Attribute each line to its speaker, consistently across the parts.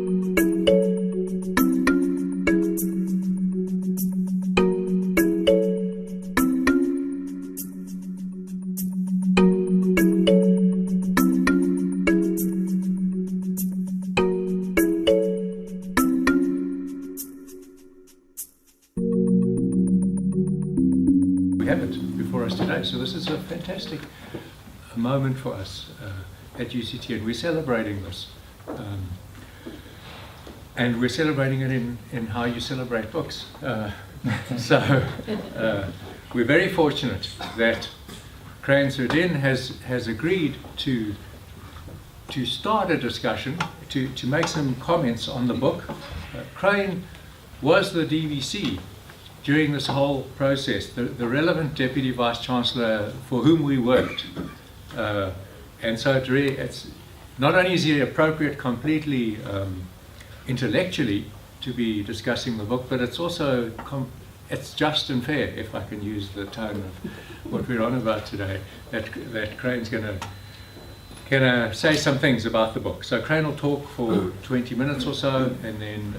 Speaker 1: We have it before us today, so this is a fantastic moment for us at UCT, and we're celebrating this. And we're celebrating it in how you celebrate books. So we're very fortunate that Crain Soudien has agreed to start a discussion, to make some comments on the book. Crain was the DVC during this whole process, the relevant Deputy Vice-Chancellor for whom we worked. And so it's not only is he appropriate completely intellectually to be discussing the book, but it's also it's just and fair, if I can use the tone of what we're on about today, that Crain's going to say some things about the book. So Crain will talk for 20 minutes or so, and then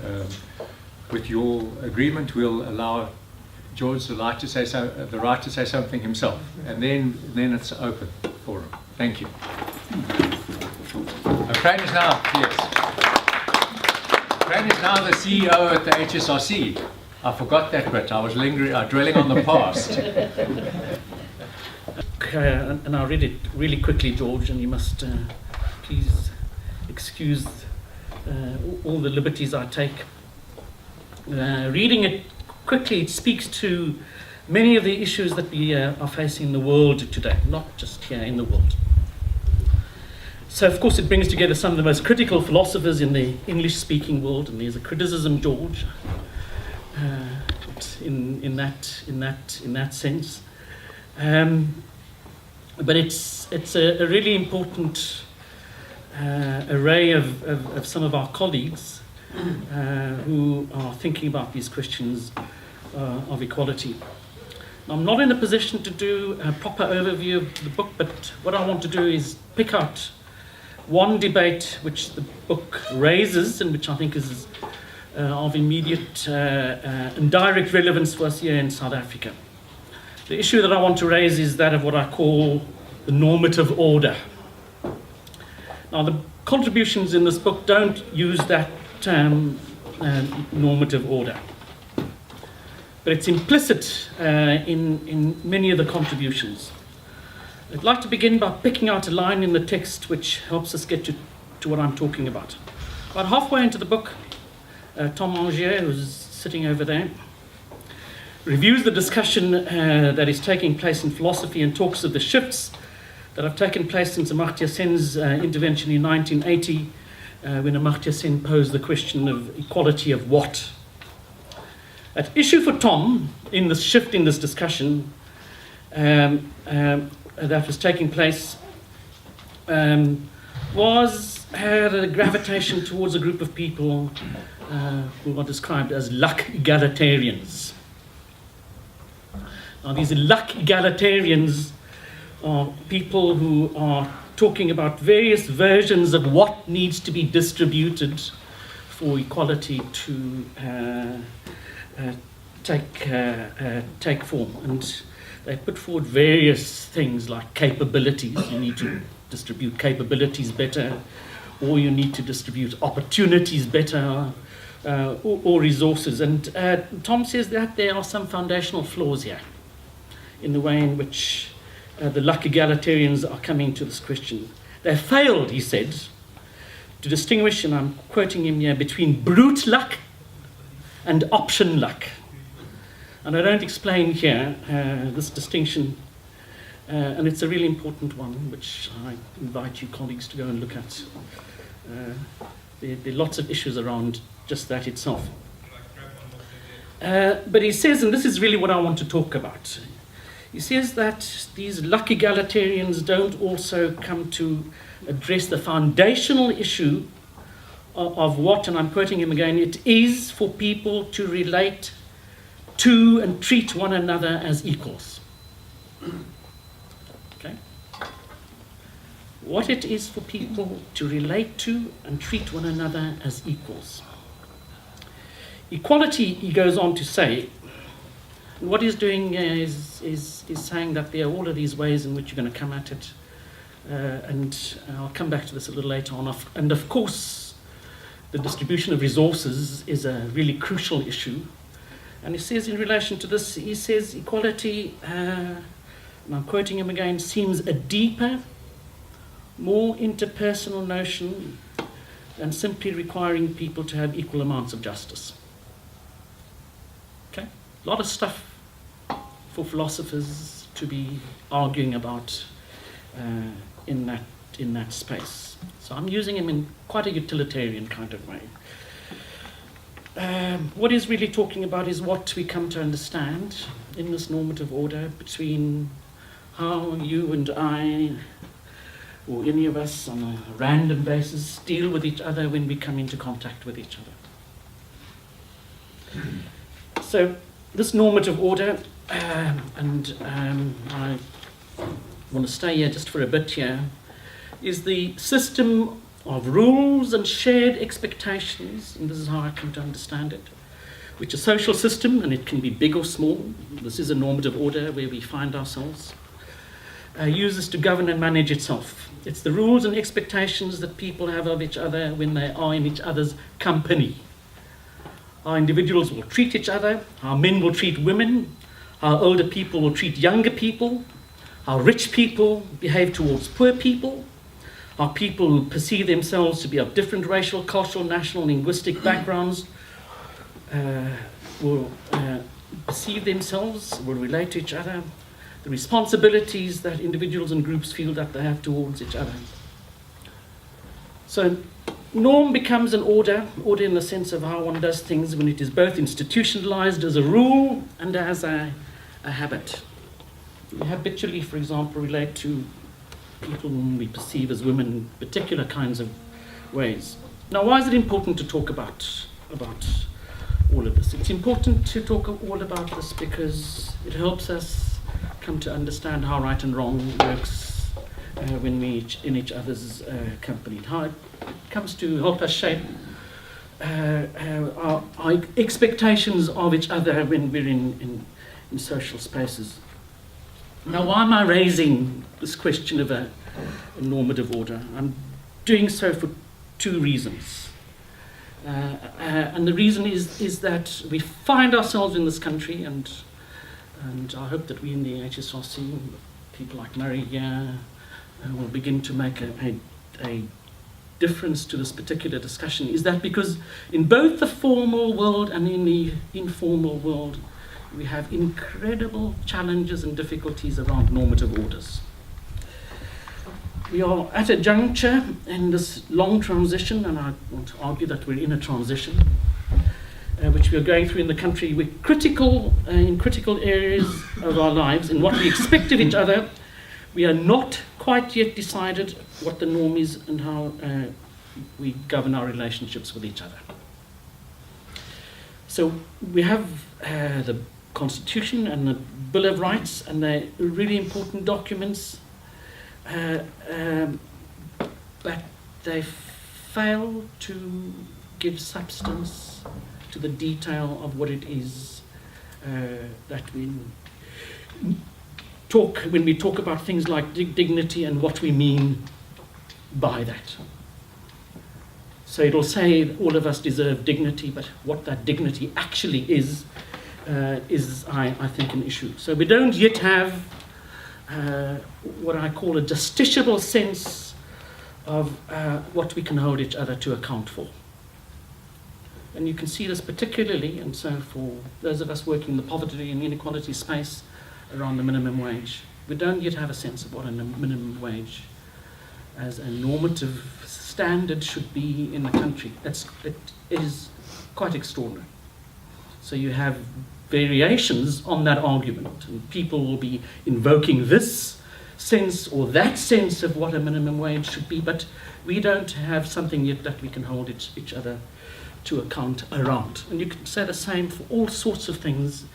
Speaker 1: with your agreement, we'll allow George the right to say something himself, and then it's open for him. Thank you. Crain is now the CEO at the HSRC. I forgot that bit. I was dwelling on the past.
Speaker 2: And I'll read it really quickly, George, and you must please excuse all the liberties I take. Reading it quickly, it speaks to many of the issues that we are facing in the world today, not just here in the world. So, of course, it brings together some of the most critical philosophers in the English-speaking world, and there's a criticism, George, in that sense. But it's a really important array of some of our colleagues who are thinking about these questions of equality. Now, I'm not in a position to do a proper overview of the book, but what I want to do is pick out one debate which the book raises, and which I think is of immediate and direct relevance for us here in South Africa. The issue that I want to raise is that of what I call the normative order. Now, the contributions in this book don't use that term, normative order, but it's implicit in many of the contributions. I'd like to begin by picking out a line in the text which helps us get to what I'm talking about. About halfway into the book, Tom Angier, who's sitting over there, reviews the discussion that is taking place in philosophy and talks of the shifts that have taken place since Amartya Sen's intervention in 1980, when Amartya Sen posed the question of equality of what. At issue for Tom in this shift in this discussion that was taking place had a gravitation towards a group of people who are described as luck egalitarians. Now, these luck egalitarians are people who are talking about various versions of what needs to be distributed for equality to take form. And they put forward various things like capabilities. You need to distribute capabilities better, or you need to distribute opportunities better, or resources. And Tom says that there are some foundational flaws here in the way in which the luck egalitarians are coming to this question. They failed, he said, to distinguish, and I'm quoting him here, between brute luck and option luck. And I don't explain here this distinction, and it's a really important one, which I invite you colleagues to go and look at. There are lots of issues around just that itself. But he says, and this is really what I want to talk about, he says that these luck egalitarians don't also come to address the foundational issue of what, and I'm quoting him again, it is for people to relate to and treat one another as equals. Okay? what it is for people to relate to and treat one another as equals. Equality, he goes on to say, what he's doing is saying that there are all of these ways in which you're going to come at it, and I'll come back to this a little later on. And of course, the distribution of resources is a really crucial issue. And he says in relation to this, he says equality, and I'm quoting him again, seems a deeper, more interpersonal notion than simply requiring people to have equal amounts of justice. Okay? A lot of stuff for philosophers to be arguing about in that space. So I'm using him in quite a utilitarian kind of way. What he's really talking about is what we come to understand in this normative order between how you and I, or any of us on a random basis, deal with each other when we come into contact with each other. So this normative order, and I want to stay here just for a bit here, is the system of rules and shared expectations, and this is how I come to understand it, which a social system, and it can be big or small, this is a normative order where we find ourselves, uses to govern and manage itself. It's the rules and expectations that people have of each other when they are in each other's company. How individuals will treat each other, how men will treat women, how older people will treat younger people, how rich people behave towards poor people, how people who perceive themselves to be of different racial, cultural, national, linguistic backgrounds will perceive themselves, will relate to each other, the responsibilities that individuals and groups feel that they have towards each other. So norm becomes an order in the sense of how one does things when it is both institutionalized as a rule and as a habit. We habitually, for example, relate to people whom we perceive as women in particular kinds of ways. Now, why is it important to talk about all of this? It's important to talk all about this because it helps us come to understand how right and wrong works when we in each other's company. How it comes to help us shape our expectations of each other when we're in social spaces. Now, why am I raising this question of a normative order? I'm doing so for two reasons. And the reason is that we find ourselves in this country, and I hope that we in the HSRC, people like Murray here, will begin to make a difference to this particular discussion, is that because in both the formal world and in the informal world, we have incredible challenges and difficulties around normative orders. We are at a juncture in this long transition, and I want to argue that we're in a transition, which we are going through in the country. We're in critical areas of our lives, in what we expect of each other. We are not quite yet decided what the norm is and how we govern our relationships with each other. So we have the Constitution and the Bill of Rights, and they're really important documents, but they fail to give substance to the detail of what it is that when we talk about things like dignity and what we mean by that. So it'll say all of us deserve dignity, but what that dignity actually is I think an issue. So we don't yet have what I call a justiciable sense of what we can hold each other to account for. And you can see this particularly, and so for those of us working in the poverty and inequality space around the minimum wage, we don't yet have a sense of what a minimum wage as a normative standard should be in the country. It is quite extraordinary. So you have variations on that argument, and people will be invoking this sense or that sense of what a minimum wage should be, but we don't have something yet that we can hold each other to account around. And you can say the same for all sorts of things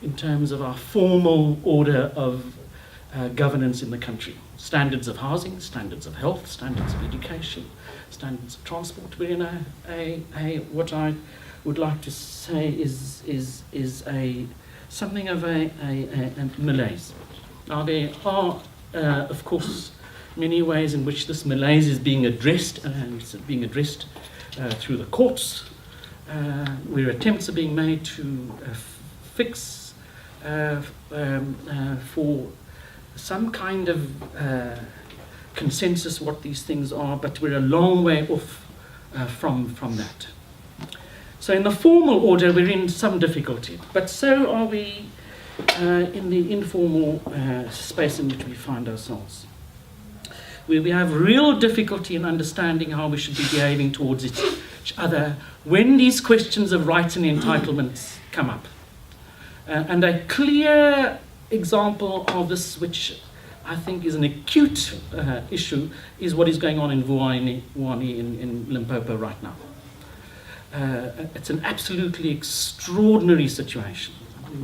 Speaker 2: in terms of our formal order of governance in the country. Standards of housing, standards of health, standards of education, standards of transport. We're in what I would like to say is something of a malaise. Now there are, of course, many ways in which this malaise is being addressed, and it's being addressed through the courts, where attempts are being made to fix for some kind of consensus what these things are, but we're a long way off from that. So in the formal order, we're in some difficulty, but so are we in the informal space in which we find ourselves, where we have real difficulty in understanding how we should be behaving towards each other when these questions of rights and entitlements come up. And a clear example of this, which I think is an acute issue, is what is going on in Vuani in Limpopo right now. It's an absolutely extraordinary situation.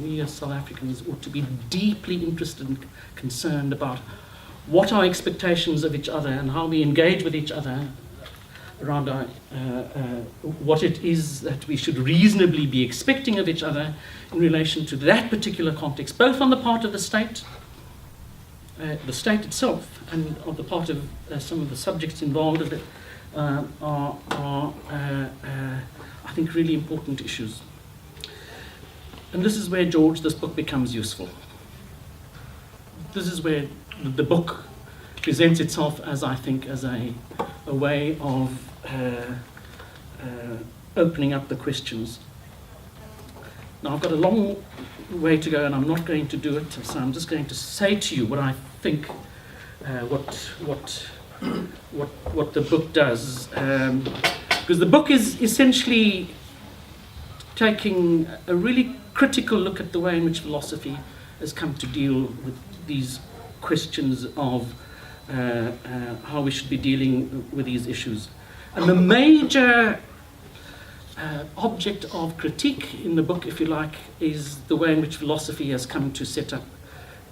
Speaker 2: We as South Africans ought to be deeply interested and concerned about what our expectations of each other and how we engage with each other around what it is that we should reasonably be expecting of each other in relation to that particular context, both on the part of the state itself, and on the part of some of the subjects involved in it, are I think, really important issues. And this is where, George, this book becomes useful. This is where the book presents itself as, I think, as a way of opening up the questions. Now, I've got a long way to go, and I'm not going to do it, so I'm just going to say to you what I think, what the book does. Because the book is essentially taking a really critical look at the way in which philosophy has come to deal with these questions of how we should be dealing with these issues. And the major object of critique in the book, if you like, is the way in which philosophy has come to set up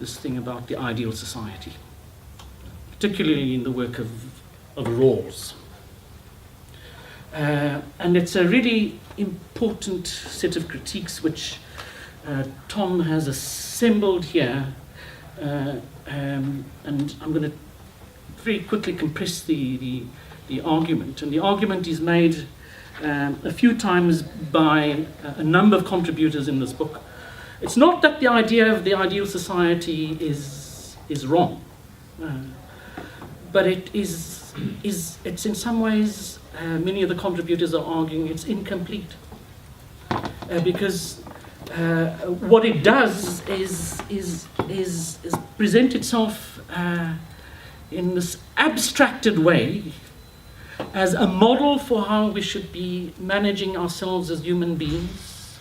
Speaker 2: this thing about the ideal society, particularly in the work of Rawls. And it's a really important set of critiques which Tom has assembled here, and I'm going to very quickly compress the argument. And the argument is made a few times by a number of contributors in this book. It's not that the idea of the ideal society is wrong, but it's in some ways, many of the contributors are arguing it's incomplete, because what it does is present itself in this abstracted way as a model for how we should be managing ourselves as human beings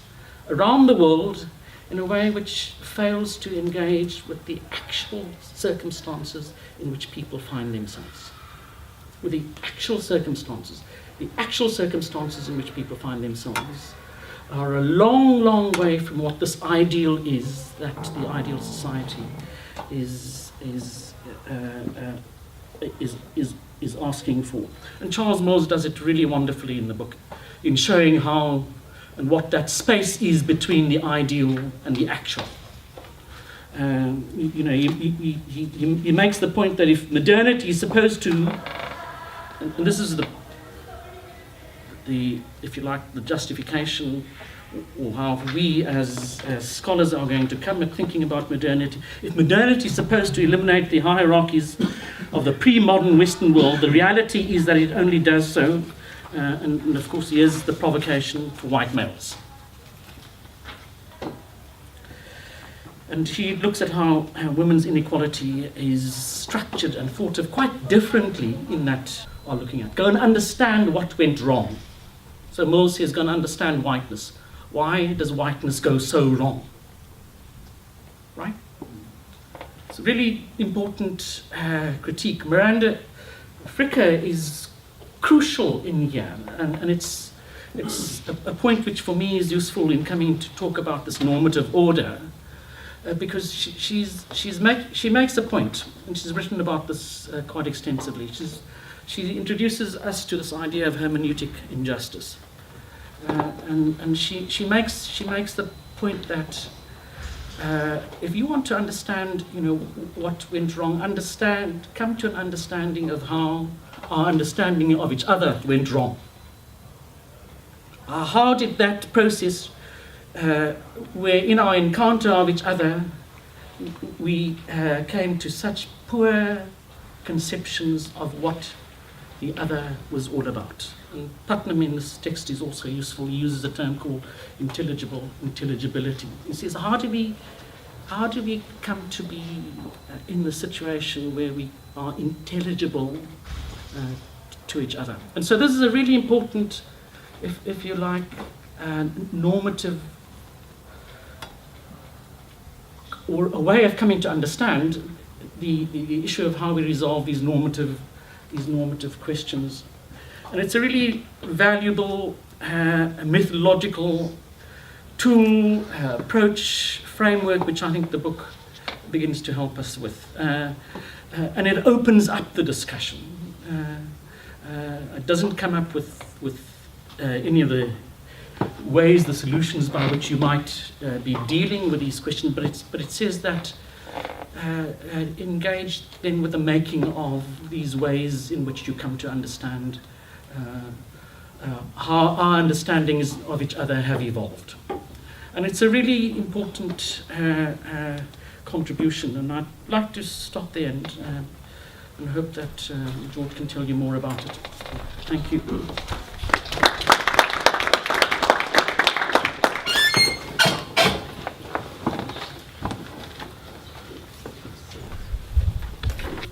Speaker 2: around the world in a way which fails to engage with the actual circumstances in which people find themselves. With the actual circumstances. The actual circumstances in which people find themselves are a long, long way from what this ideal is, that the ideal society is asking for. And Charles Mills does it really wonderfully in the book, in showing how and what that space is between the ideal and the actual. He makes the point that if modernity is supposed to, and this is the if you like, the justification, or how we as scholars are going to come at thinking about modernity. If modernity is supposed to eliminate the hierarchies of the pre-modern Western world, the reality is that it only does so, and of course here's the provocation for white males. And he looks at how women's inequality is structured and thought of quite differently in that are looking at. Go and understand what went wrong. So Mills says, go and understand whiteness. Why does whiteness go so wrong? Right? It's a really important critique. Miranda Fricker is crucial in here, and it's a point which for me is useful in coming to talk about this normative order, because she makes a point, and she's written about this quite extensively. She introduces us to this idea of hermeneutic injustice, and she makes the point that if you want to understand, what went wrong, come to an understanding of how our understanding of each other went wrong. How did that process, where in our encounter of each other, we came to such poor conceptions of what the other was all about. And Putnam in this text is also useful. He uses a term called intelligibility. He says, how do we come to be in the situation where we are intelligible to each other? And so this is a really important, if you like, normative, or a way of coming to understand the issue of how we resolve these normative questions. And it's a really valuable methodological tool, approach, framework, which I think the book begins to help us with. And it opens up the discussion. It doesn't come up with any of the ways, the solutions by which you might be dealing with these questions, but it says that engage then with the making of these ways in which you come to understand how our understandings of each other have evolved. And it's a really important contribution, and I'd like to stop there and hope that George can tell you more about it. Thank you.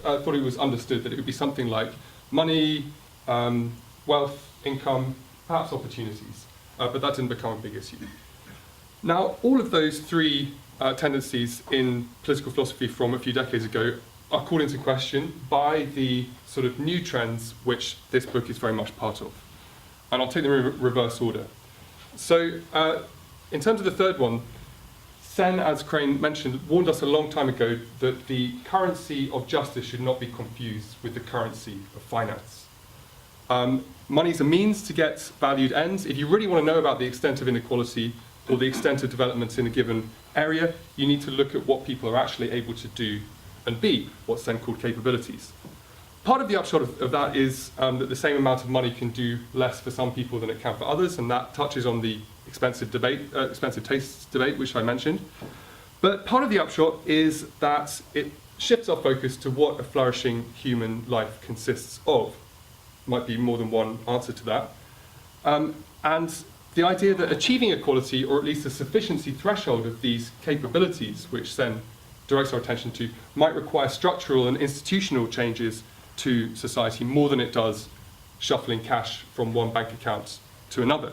Speaker 3: I thought it was understood that it would be something like money, wealth, income, perhaps opportunities, but that didn't become a big issue. Now, all of those three tendencies in political philosophy from a few decades ago are called into question by the sort of new trends which this book is very much part of. And I'll take them in reverse order. So, in terms of the third one, Sen, as Crain mentioned, warned us a long time ago that the currency of justice should not be confused with the currency of finance. Money is a means to get valued ends. If you really want to know about the extent of inequality or the extent of developments in a given area, you need to look at what people are actually able to do and be, what's then called capabilities. Part of the upshot of that is that the same amount of money can do less for some people than it can for others, and that touches on the expensive tastes debate, which I mentioned. But part of the upshot is that it shifts our focus to what a flourishing human life consists of. Might be more than one answer to that. And the idea that achieving equality, or at least a sufficiency threshold of these capabilities, which Sen directs our attention to, might require structural and institutional changes to society more than it does shuffling cash from one bank account to another.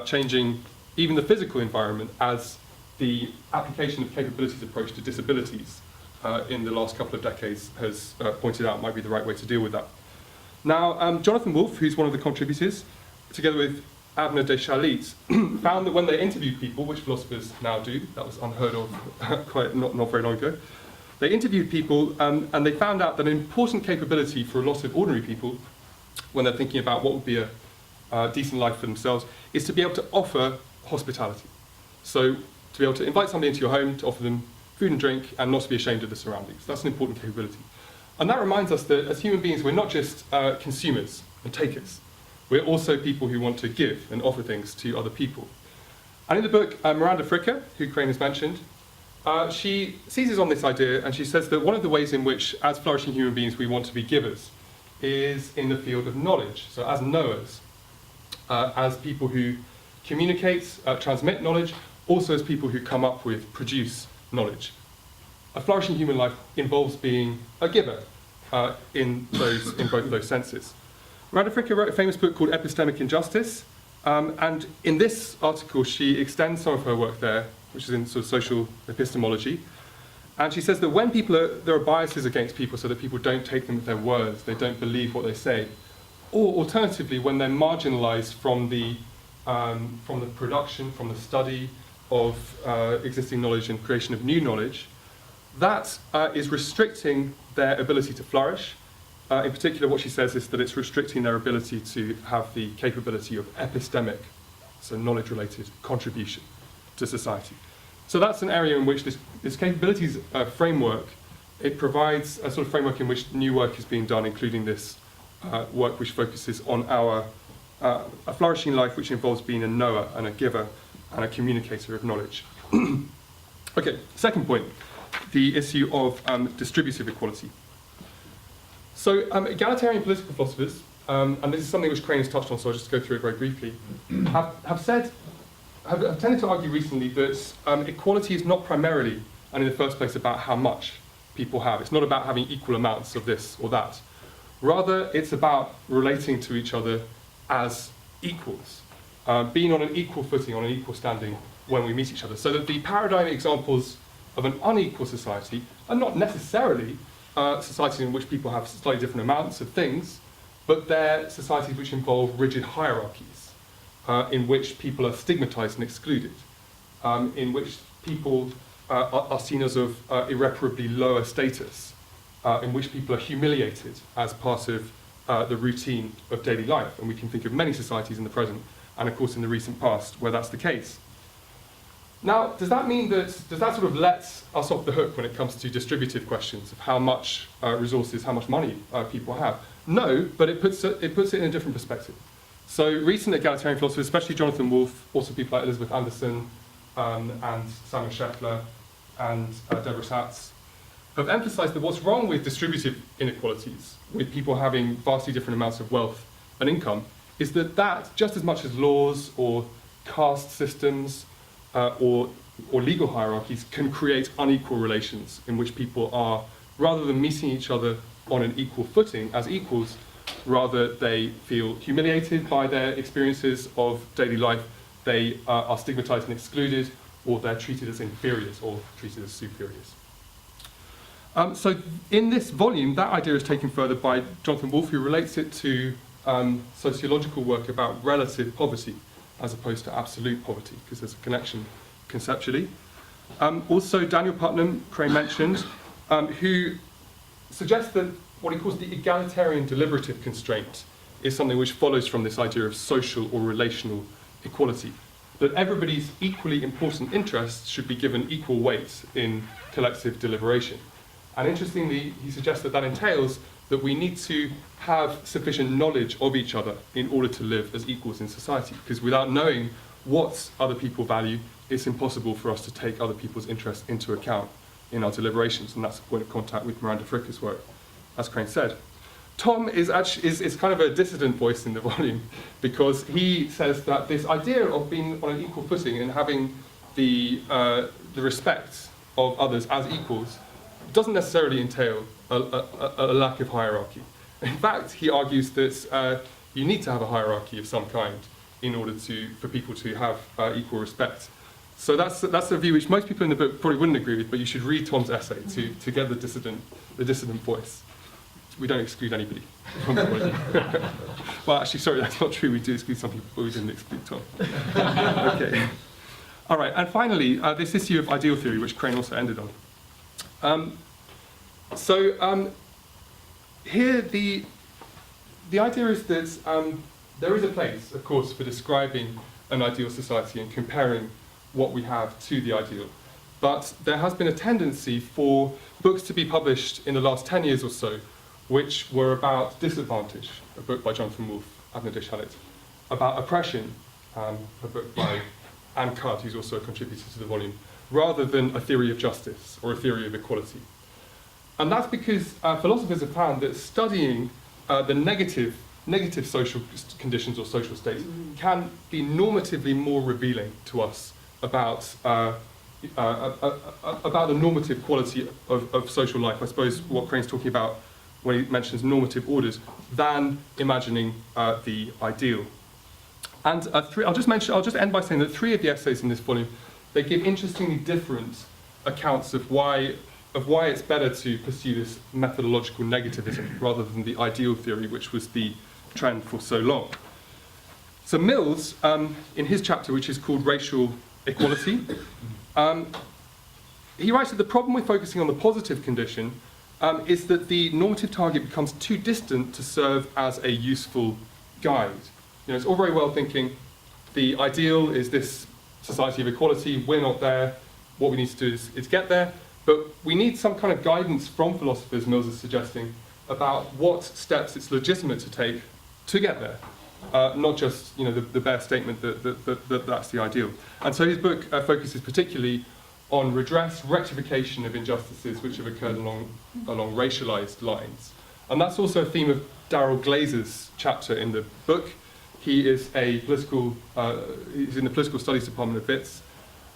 Speaker 3: Changing even the physical environment, as the application of capabilities approach to disabilities in the last couple of decades has pointed out might be the right way to deal with that. Now, Jonathan Wolff, who's one of the contributors, together with Avner de Chalit, found that when they interviewed people, which philosophers now do, that was unheard of quite not very long ago, they interviewed people and they found out that an important capability for a lot of ordinary people, when they're thinking about what would be a decent life for themselves, is to be able to offer hospitality. So to be able to invite somebody into your home, to offer them food and drink, and not to be ashamed of the surroundings. That's an important capability. And that reminds us that as human beings, we're not just consumers and takers. We're also people who want to give and offer things to other people. And in the book, Miranda Fricker, who Crain has mentioned, she seizes on this idea, and she says that one of the ways in which, as flourishing human beings, we want to be givers is in the field of knowledge. So as knowers, as people who communicate, transmit knowledge, also as people who come up with, produce knowledge. A flourishing human life involves being a giver in both of those senses. Miranda Fricker wrote a famous book called Epistemic Injustice, and in this article she extends some of her work there, which is in sort of social epistemology, and she says that when there are biases against people so that people don't take them at their words, they don't believe what they say, or alternatively when they're marginalized from the production, from the study of existing knowledge and creation of new knowledge, that is restricting their ability to flourish. In particular, what she says is that it's restricting their ability to have the capability of epistemic, so knowledge-related contribution to society. So that's an area in which this capabilities framework, it provides a sort of framework in which new work is being done, including this work which focuses on a flourishing life which involves being a knower and a giver and a communicator of knowledge. Okay, second point, the issue of distributive equality. So egalitarian political philosophers, and this is something which Crain has touched on, so I'll just go through it very briefly, have tended to argue recently that equality is not primarily, and in the first place, about how much people have. It's not about having equal amounts of this or that. Rather, it's about relating to each other as equals, being on an equal footing, on an equal standing when we meet each other. So that the paradigm examples of an unequal society are not necessarily societies in which people have slightly different amounts of things, but they're societies which involve rigid hierarchies, in which people are stigmatized and excluded, in which people are seen as of irreparably lower status, in which people are humiliated as part of the routine of daily life. And we can think of many societies in the present, and of course in the recent past, where that's the case. Now, does that mean does that sort of let us off the hook when it comes to distributive questions of how much resources, how much money people have? No, but it puts it in a different perspective. So recent egalitarian philosophers, especially Jonathan Wolff, also people like Elizabeth Anderson and Simon Scheffler and Deborah Satz, have emphasized that what's wrong with distributive inequalities, with people having vastly different amounts of wealth and income, is that just as much as laws or caste systems or legal hierarchies can create unequal relations in which people are, rather than meeting each other on an equal footing as equals, rather they feel humiliated by their experiences of daily life, they are stigmatized and excluded, or they're treated as inferiors or treated as superiors. So in this volume, that idea is taken further by Jonathan Wolff, who relates it to sociological work about relative poverty as opposed to absolute poverty, because there's a connection conceptually. Also, Daniel Putnam, Crain mentioned, who suggests that what he calls the egalitarian deliberative constraint is something which follows from this idea of social or relational equality, that everybody's equally important interests should be given equal weight in collective deliberation. And interestingly, he suggests that entails that we need to have sufficient knowledge of each other in order to live as equals in society, because without knowing what other people value, it's impossible for us to take other people's interests into account in our deliberations, and that's a point of contact with Miranda Fricker's work, as Crain said. Tom is kind of a dissident voice in the volume, because he says that this idea of being on an equal footing and having the respect of others as equals doesn't necessarily entail a lack of hierarchy. In fact, he argues that you need to have a hierarchy of some kind in order for people to have equal respect. So that's a view which most people in the book probably wouldn't agree with, but you should read Tom's essay to get the dissident voice. We don't exclude anybody from the point. Well, actually, sorry, that's not true. We do exclude some people, but we didn't exclude Tom. Okay. All right, and finally, this issue of ideal theory, which Crain also ended on. Here the idea is that there is a place, of course, for describing an ideal society and comparing what we have to the ideal. But there has been a tendency for books to be published in the last 10 years or so, which were about disadvantage, a book by Jonathan Wolff, Avnish Halit, about oppression, a book by Anne Cudd, who's also a contributor to the volume, rather than a theory of justice or a theory of equality. And that's because philosophers have found that studying the negative social conditions or social states can be normatively more revealing to us about the normative quality of social life. I suppose what Crain's talking about when he mentions normative orders, than imagining the ideal. And I'll just end by saying that 3 of the essays in this volume, they give interestingly different accounts of why it's better to pursue this methodological negativism rather than the ideal theory, which was the trend for so long. So Mills, in his chapter, which is called Racial equality. He writes that the problem with focusing on the positive condition is that the normative target becomes too distant to serve as a useful guide. You know, it's all very well thinking the ideal is this society of equality, we're not there, what we need to do is get there, but we need some kind of guidance from philosophers, Mills is suggesting, about what steps it's legitimate to take to get there. Not just, you know, the bare statement that that's the ideal. And so his book focuses particularly on redress, rectification of injustices which have occurred along racialized lines. And that's also a theme of Darrell Glazer's chapter in the book. He is he's in the political studies department at Wits.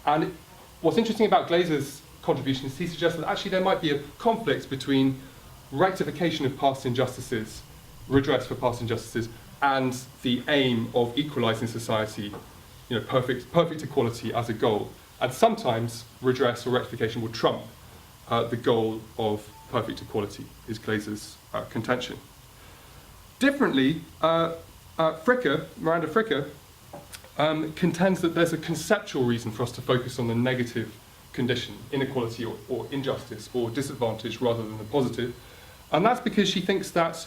Speaker 3: And what's interesting about Glazer's contribution is he suggests that actually there might be a conflict between rectification of past injustices, redress for past injustices, and the aim of equalizing society, you know, perfect equality as a goal. And sometimes redress or rectification will trump the goal of perfect equality, is Glazer's contention. Differently, Miranda Fricker, contends that there's a conceptual reason for us to focus on the negative condition, inequality or injustice or disadvantage rather than the positive. And that's because she thinks that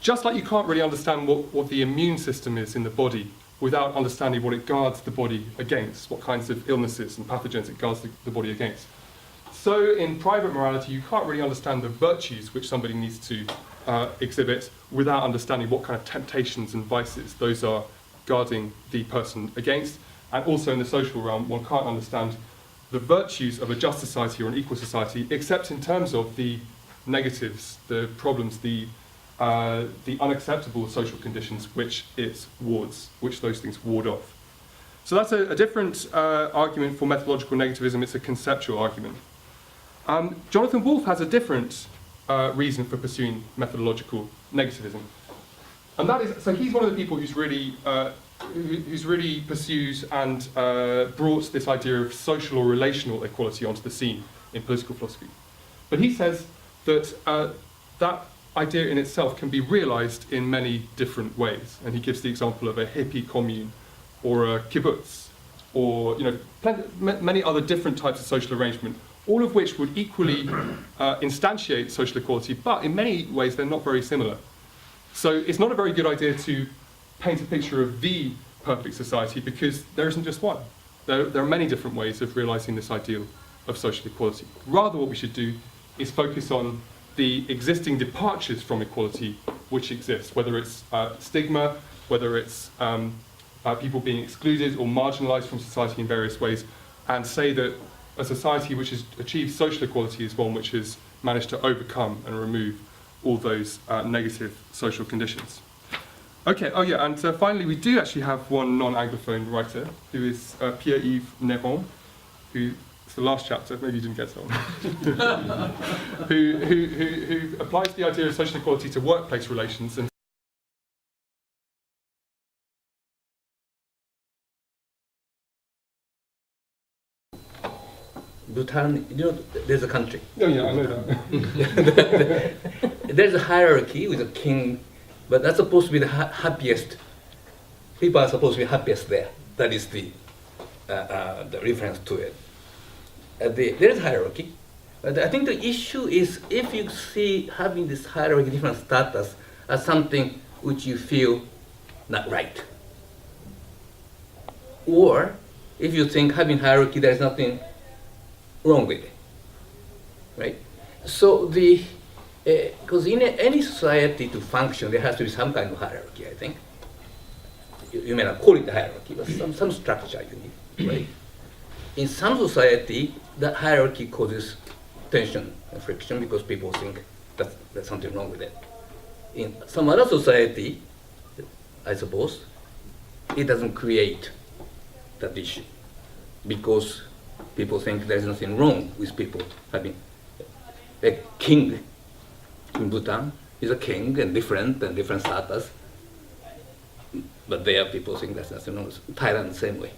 Speaker 3: just like you can't really understand what the immune system is in the body without understanding what it guards the body against, what kinds of illnesses and pathogens it guards the body against. So in private morality, you can't really understand the virtues which somebody needs to exhibit without understanding what kind of temptations and vices those are guarding the person against. And also in the social realm, one can't understand the virtues of a just society or an equal society except in terms of the negatives, the problems, the unacceptable social conditions which it wards, which those things ward off. So that's a different argument for methodological negativism. It's a conceptual argument. Jonathan Wolff has a different reason for pursuing methodological negativism, and that is, so he's one of the people who's really pursues and brought this idea of social or relational equality onto the scene in political philosophy. But he says that that idea in itself can be realized in many different ways, and he gives the example of a hippie commune or a kibbutz, or, you know, many other different types of social arrangement, all of which would equally instantiate social equality, but in many ways they're not very similar. So it's not a very good idea to paint a picture of the perfect society, because there isn't just one. There are many different ways of realizing this ideal of social equality. Rather, what we should do is focus on the existing departures from equality which exist, whether it's stigma, whether it's people being excluded or marginalized from society in various ways, and say that a society which has achieved social equality is one which has managed to overcome and remove all those negative social conditions. Okay, oh yeah, and finally we do actually have one non-Anglophone writer, who is Pierre-Yves Néron, who, it's the last chapter, maybe you didn't get it on, who applies the idea of social equality to workplace relations. And
Speaker 4: Bhutan, you know, there's a country.
Speaker 3: oh yeah, I know that.
Speaker 4: There's a hierarchy with a king, but that's supposed to be the happiest. People are supposed to be happiest there. That is the reference to it. There is hierarchy, but I think the issue is if you see having this hierarchy, different status, as something which you feel not right, or if you think having hierarchy there is nothing wrong with it, right? So because in any society to function, there has to be some kind of hierarchy, I think. You may not call it a hierarchy, but some structure you need, right? In some society, that hierarchy causes tension and friction because people think that there's something wrong with it. In some other society, I suppose, it doesn't create that issue because people think there's nothing wrong with people having a king in Bhutan is a king and different status. But there people think that's nothing wrong with Thailand the same way.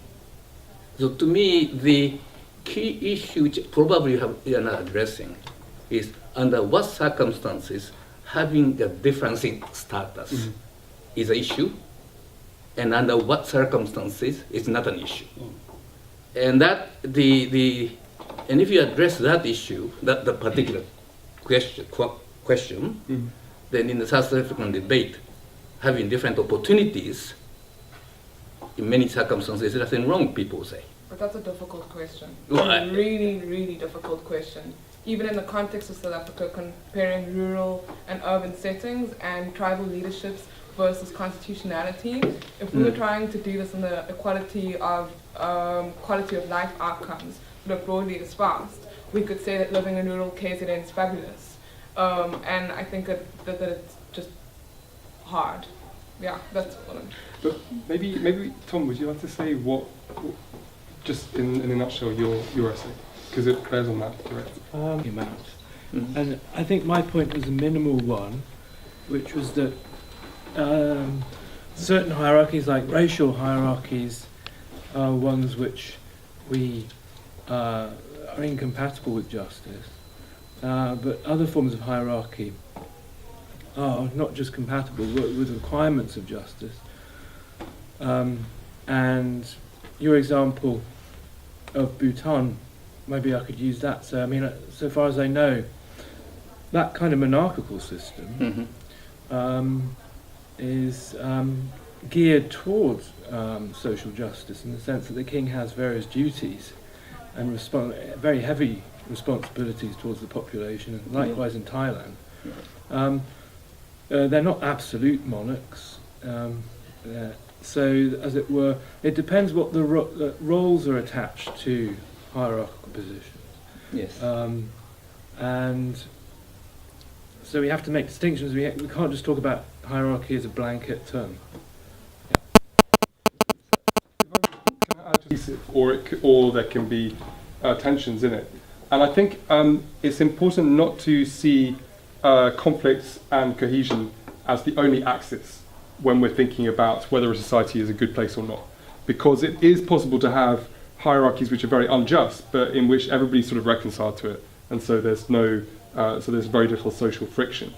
Speaker 4: So to me, the key issue which probably you're not addressing is under what circumstances having a difference in status is an issue, and under what circumstances it's not an issue. and that and if you address that issue, that the particular question, then in the South African debate, having different opportunities, in many circumstances, there's nothing wrong, people say.
Speaker 5: But that's a difficult question.
Speaker 4: Well,
Speaker 5: It's a really, really difficult question. Even in the context of South Africa, comparing rural and urban settings and tribal leaderships versus constitutionality, if we were trying to do this in the equality of quality of life outcomes that are broadly espoused, we could say that living in rural KZN is fabulous. And I think that it's just hard. Yeah, that's what I'm...
Speaker 3: But maybe Tom, would you like to say what just in a nutshell, your essay? Because it bears on that, correct?
Speaker 6: And I think my point was a minimal one, which was that certain hierarchies, like racial hierarchies, are ones which we are incompatible with justice. But other forms of hierarchy are not just compatible with requirements of justice. And your example of Bhutan, maybe I could use that. So, I mean, so far as I know, that kind of monarchical system is geared towards social justice, in the sense that the king has various duties and very heavy responsibilities towards the population, and likewise in Thailand. They're not absolute monarchs, so as it were, it depends what the roles are attached to hierarchical positions.
Speaker 4: Yes.
Speaker 6: And so we have to make distinctions. We can't just talk about hierarchy as a blanket term.
Speaker 3: Or there can be tensions in it. And I think it's important not to see conflicts and cohesion as the only axis when we're thinking about whether a society is a good place or not. Because it is possible to have hierarchies which are very unjust, but in which everybody's sort of reconciled to it. And so there's there's very little social friction.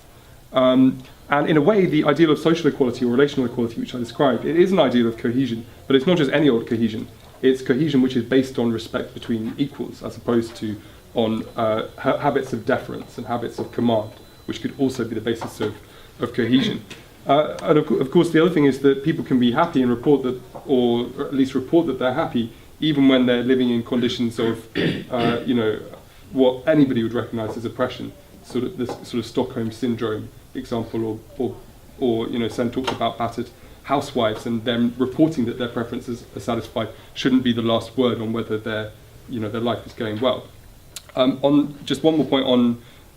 Speaker 3: And in a way, the ideal of social equality or relational equality, which I described, it is an ideal of cohesion, but it's not just any old cohesion. It's cohesion which is based on respect between equals, as opposed to on habits of deference and habits of command, which could also be the basis of cohesion. And of course, the other thing is that people can be happy and report that, or at least report that they're happy, even when they're living in conditions of, what anybody would recognise as oppression, sort of this sort of Stockholm syndrome example, or Sen talks about battered housewives, and them reporting that their preferences are satisfied shouldn't be the last word on whether their life is going well. On just one more point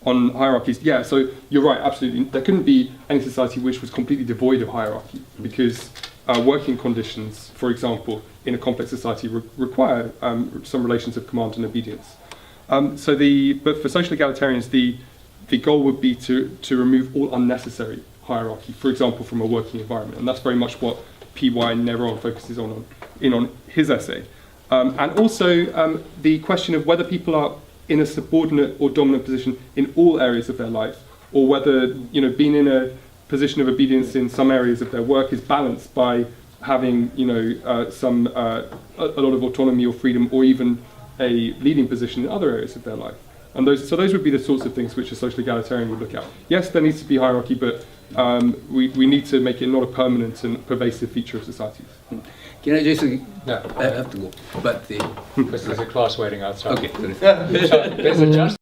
Speaker 3: on hierarchies, yeah, so you're right, absolutely. There couldn't be any society which was completely devoid of hierarchy, because working conditions, for example, in a complex society require some relations of command and obedience. But for social egalitarians, the goal would be to remove all unnecessary hierarchy, for example, from a working environment, and that's very much what P.Y. Neron focuses on his essay. And also the question of whether people are in a subordinate or dominant position in all areas of their life, or whether being in a position of obedience in some areas of their work is balanced by having a lot of autonomy or freedom, or even a leading position in other areas of their life. And those would be the sorts of things which a social egalitarian would look at. Yes, there needs to be hierarchy, but we need to make it not a permanent and pervasive feature of societies.
Speaker 4: Can I just...
Speaker 1: No.
Speaker 4: I have to go. But
Speaker 1: There's a class waiting outside.
Speaker 4: okay.
Speaker 1: There's a just